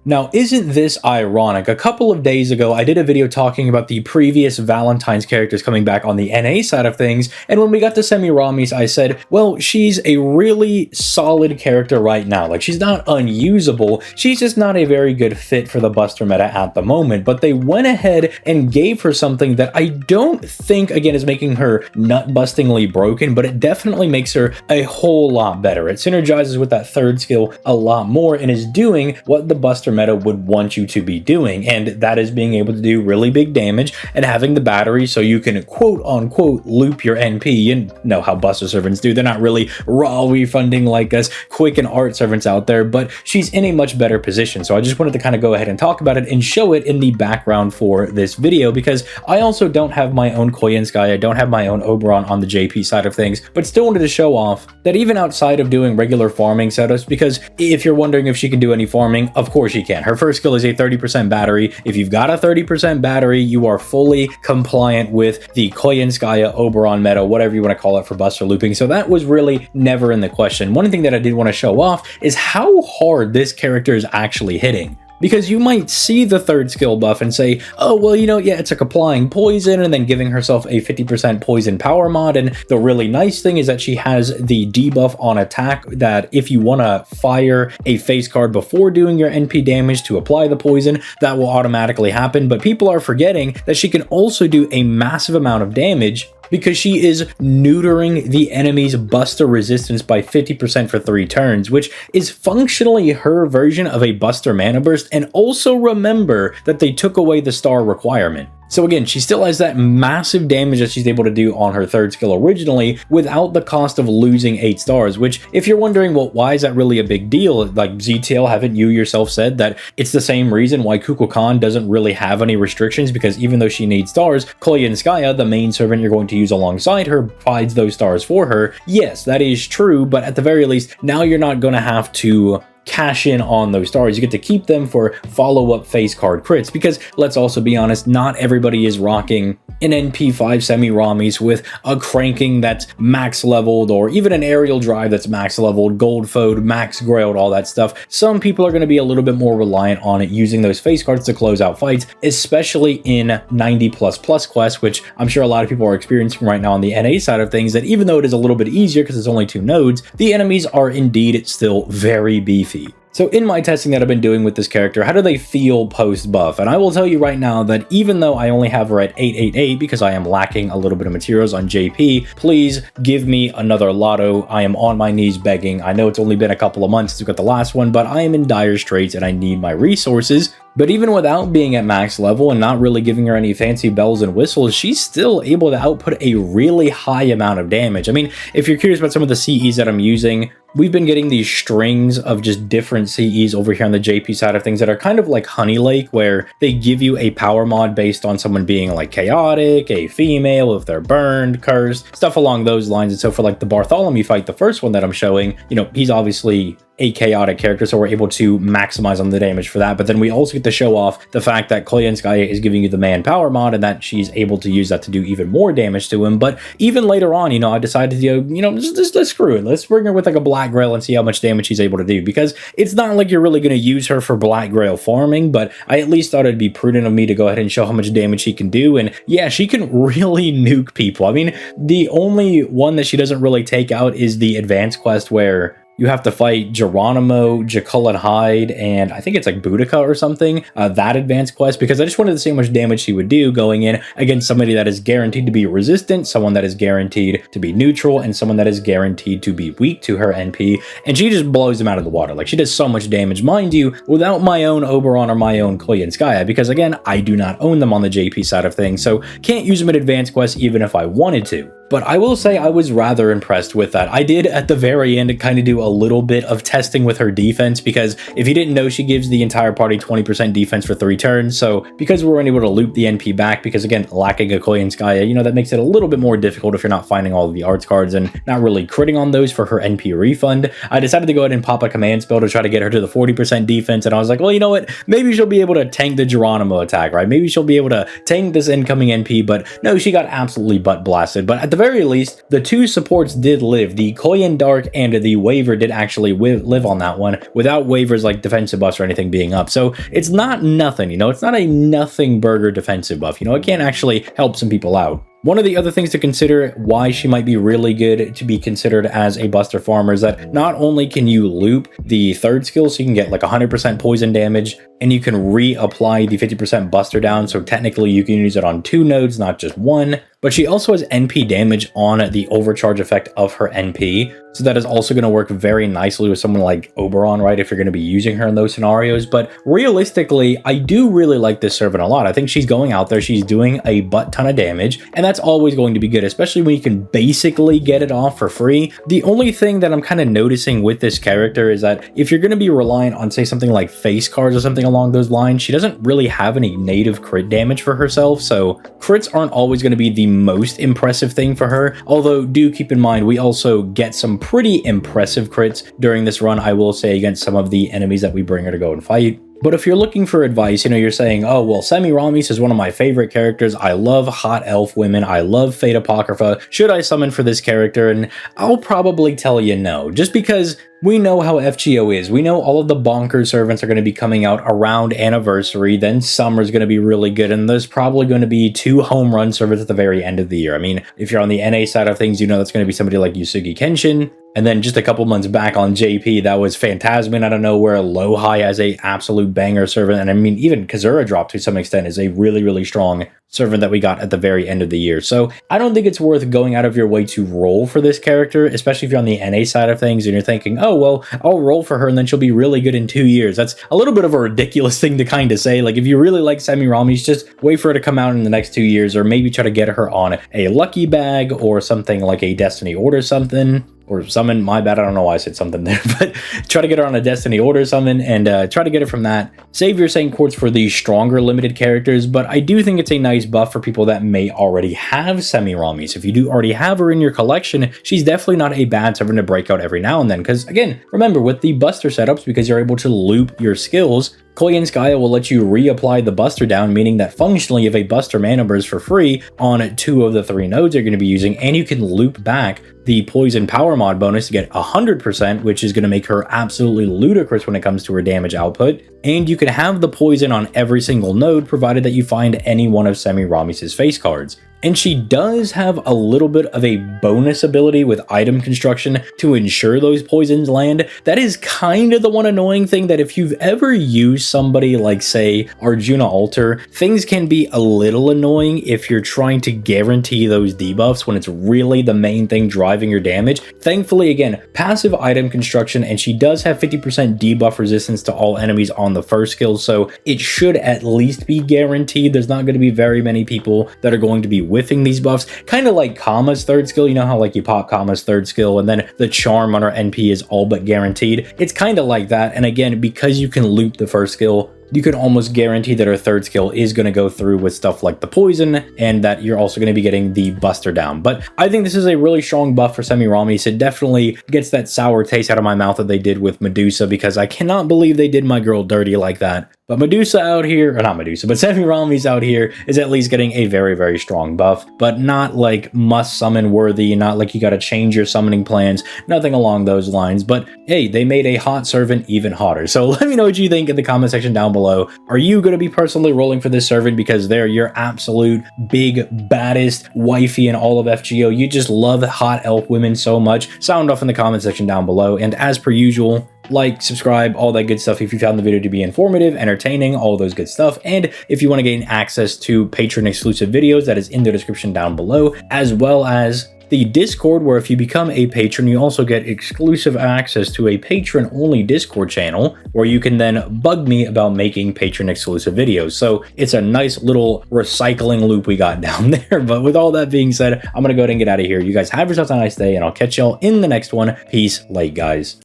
Now, isn't this ironic? A couple of days ago, I did a video talking about the previous Valentine's characters coming back on the NA side of things, and when we got to Semiramis, I said, well, she's a really solid character right now. Like, she's not unusable, she's just not a very good fit for the Buster meta at the moment, but they went ahead and gave her something that I don't think, again, is making her nut-bustingly broken, but it definitely makes her a whole lot better. It synergizes with that third skill a lot more and is doing what the Buster meta would want you to be doing, and that is being able to do really big damage and having the battery so you can quote-unquote loop your NP. You know how Buster servants do. They're not really raw refunding like us quick and art servants out there, but she's in a much better position. So I just wanted to kind of go ahead and talk about it and show it in the background for this video, because I also don't have my own Koyansky, I don't have my own Oberon on the JP side of things, but still wanted to show off that even outside of doing regular farming setups, because if you're wondering if she can do any farming, of course she can. Her first skill is a 30% battery. If you've got a 30% battery, you are fully compliant with the Koyanskaya Oberon meta, whatever you want to call it, for Buster looping. So that was really never in the question. One thing that I did want to show off is how hard this character is actually hitting. Because you might see the third skill buff and say, oh, well, you know, yeah, it's like applying poison and then giving herself a 50% poison power mod. And the really nice thing is that she has the debuff on attack that if you want to fire a face card before doing your NP damage to apply the poison, that will automatically happen. But people are forgetting that she can also do a massive amount of damage because she is neutering the enemy's Buster resistance by 50% for 3 turns, which is functionally her version of a Buster mana burst. And also remember that they took away the star requirement. So again, she still has that massive damage that she's able to do on her third skill originally without the cost of losing 8 stars, which if you're wondering, well, why is that really a big deal? Like ZTL, haven't you yourself said that it's the same reason why Kukulkan doesn't really have any restrictions, because even though she needs stars, Koyanskaya, the main servant you're going to use alongside her, provides those stars for her. Yes, that is true, but at the very least, now you're not going to have to cash in on those stars. You get to keep them for follow-up face card crits, because let's also be honest, not everybody is rocking an NP5 Semiramis with a cranking that's max leveled, or even an aerial drive that's max leveled, gold foed, max grailed, all that stuff. Some people are going to be a little bit more reliant on it, using those face cards to close out fights, especially in 90++ quests, which I'm sure a lot of people are experiencing right now on the NA side of things, that even though it is a little bit easier because it's only 2 nodes, the enemies are indeed still very beefy. So in my testing that I've been doing with this character, how do they feel post-buff? And I will tell you right now that even though I only have her at 888 because I am lacking a little bit of materials on JP, please give me another lotto. I am on my knees begging. I know it's only been a couple of months since we got the last one, but I am in dire straits and I need my resources. But even without being at max level and not really giving her any fancy bells and whistles, she's still able to output a really high amount of damage. I mean, if you're curious about some of the CEs that I'm using, we've been getting these strings of just different CEs over here on the JP side of things that are kind of like Honey Lake, where they give you a power mod based on someone being like chaotic, a female, if they're burned, cursed, stuff along those lines. And so for like the Bartholomew fight, the first one that I'm showing, you know, he's obviously a chaotic character, so we're able to maximize on the damage for that. But then we also get to show off the fact that Koyanskaya is giving you the manpower mod and that she's able to use that to do even more damage to him. But even later on, you know, I decided to, let's screw it. Let's bring her with like a Black Grail and see how much damage she's able to do, because it's not like you're really going to use her for Black Grail farming, but I at least thought it'd be prudent of me to go ahead and show how much damage she can do. And yeah, she can really nuke people. I mean, the only one that she doesn't really take out is the advanced quest where you have to fight Geronimo, Jekyll and Hyde, and I think it's like Boudica or something, that advanced quest, because I just wanted to see how much damage she would do going in against somebody that is guaranteed to be resistant, someone that is guaranteed to be neutral, and someone that is guaranteed to be weak to her NP, and she just blows them out of the water. Like, she does so much damage, mind you, without my own Oberon or my own Koyanskaya, because again, I do not own them on the JP side of things, so can't use them in advanced quests even if I wanted to. But I will say I was rather impressed with that. I did at the very end kind of do a little bit of testing with her defense, because if you didn't know, she gives the entire party 20% defense for 3 turns. So because we weren't able to loop the NP back, because again, lacking a Koyanskaya, you know, that makes it a little bit more difficult if you're not finding all of the arts cards and not really critting on those for her NP refund. I decided to go ahead and pop a command spell to try to get her to the 40% defense. And I was like, well, you know what? Maybe she'll be able to tank the Geronimo attack, right? Maybe she'll be able to tank this incoming NP, but no, she got absolutely butt blasted. But at the very least, the two supports did live. The Koyan Dark and the Waver did actually live on that one without waivers like defensive buffs or anything being up. So it's not nothing, you know, it's not a nothing burger defensive buff. You know, it can actually help some people out. One of the other things to consider why she might be really good to be considered as a buster farmer is that not only can you loop the third skill so you can get like 100% poison damage, and you can reapply the 50% buster down, so technically you can use it on 2 nodes, not just 1, but she also has NP damage on the overcharge effect of her NP, so that is also going to work very nicely with someone like Oberon, right, if you're going to be using her in those scenarios. But realistically, I do really like this servant a lot. I think she's going out there, she's doing a butt ton of damage, and that's always going to be good, especially when you can basically get it off for free. The only thing that I'm kind of noticing with this character is that if you're going to be reliant on, say, something like face cards or something along those lines, she doesn't really have any native crit damage for herself, so crits aren't always going to be the most impressive thing for her. Although do keep in mind, we also get some pretty impressive crits during this run, I will say, against some of the enemies that we bring her to go and fight. But if you're looking for advice, you know, you're saying, oh, well, Semiramis is one of my favorite characters. I love hot elf women. I love Fate Apocrypha. Should I summon for this character? And I'll probably tell you no, just because we know how FGO is. We know all of the bonkers servants are going to be coming out around anniversary, then summer's going to be really good, and there's probably going to be 2 home run servants at the very end of the year. I mean, if you're on the NA side of things, you know that's going to be somebody like Yugioh Kenshin. And then just a couple months back on JP, that was Phantasmin out of nowhere. Lowhigh as a absolute banger servant. And I mean, even Kazura drop to some extent is a really, really strong servant that we got at the very end of the year. So I don't think it's worth going out of your way to roll for this character, especially if you're on the NA side of things and you're thinking, oh, well, I'll roll for her and then she'll be really good in 2 years. That's a little bit of a ridiculous thing to kind of say. Like, if you really like Semiramis, just wait for her to come out in the next 2 years, or maybe try to get her on a lucky bag or something like a Destiny Order something. Or summon, my bad, I don't know why I said something there, but try to get her on a Destiny Order summon and try to get it from that. Save your Saint Quartz for the stronger limited characters, but I do think it's a nice buff for people that may already have Semiramis. If you do already have her in your collection, she's definitely not a bad servant to break out every now and then, because again, remember, with the buster setups, because you're able to loop your skills, Koyan Skya will let you reapply the buster down, meaning that functionally if a buster mana burst for free on 2 of the 3 nodes you're going to be using, and you can loop back the poison power mod bonus to get 100%, which is going to make her absolutely ludicrous when it comes to her damage output. And you can have the poison on every single node, provided that you find any one of Semiramis' face cards. And she does have a little bit of a bonus ability with item construction to ensure those poisons land. That is kind of the one annoying thing, that if you've ever used somebody like, say, Arjuna Alter, things can be a little annoying if you're trying to guarantee those debuffs when it's really the main thing driving your damage. Thankfully, again, passive item construction, and she does have 50% debuff resistance to all enemies on the first skill, so it should at least be guaranteed. There's not going to be very many people that are going to be whiffing these buffs, kind of like Kama's third skill. You know how like you pop Kama's third skill and then the charm on her NP is all but guaranteed? It's kind of like that. And again, because you can loop the first skill, you can almost guarantee that her third skill is going to go through with stuff like the poison, and that you're also going to be getting the buster down. But I think this is a really strong buff for Semiramis. It definitely gets that sour taste out of my mouth that they did with Medusa, because I cannot believe they did my girl dirty like that. But Medusa out here, or not Medusa, but Semiramis out here is at least getting a very, very strong buff, but not like must summon worthy, not like you got to change your summoning plans, nothing along those lines. But hey, they made a hot servant even hotter. So let me know what you think in the comment section down below. Are you going to be personally rolling for this servant because they're your absolute big, baddest wifey in all of FGO? You just love hot elf women so much? Sound off in the comment section down below. And as per usual, like, subscribe, all that good stuff if you found the video to be informative, entertaining, all those good stuff. And if you want to gain access to Patreon exclusive videos, that is in the description down below, as well as the Discord, where if you become a patron, you also get exclusive access to a patron-only Discord channel, where you can then bug me about making patron-exclusive videos. So it's a nice little recycling loop we got down there. But with all that being said, I'm going to go ahead and get out of here. You guys have yourselves a nice day, and I'll catch y'all in the next one. Peace, late, guys.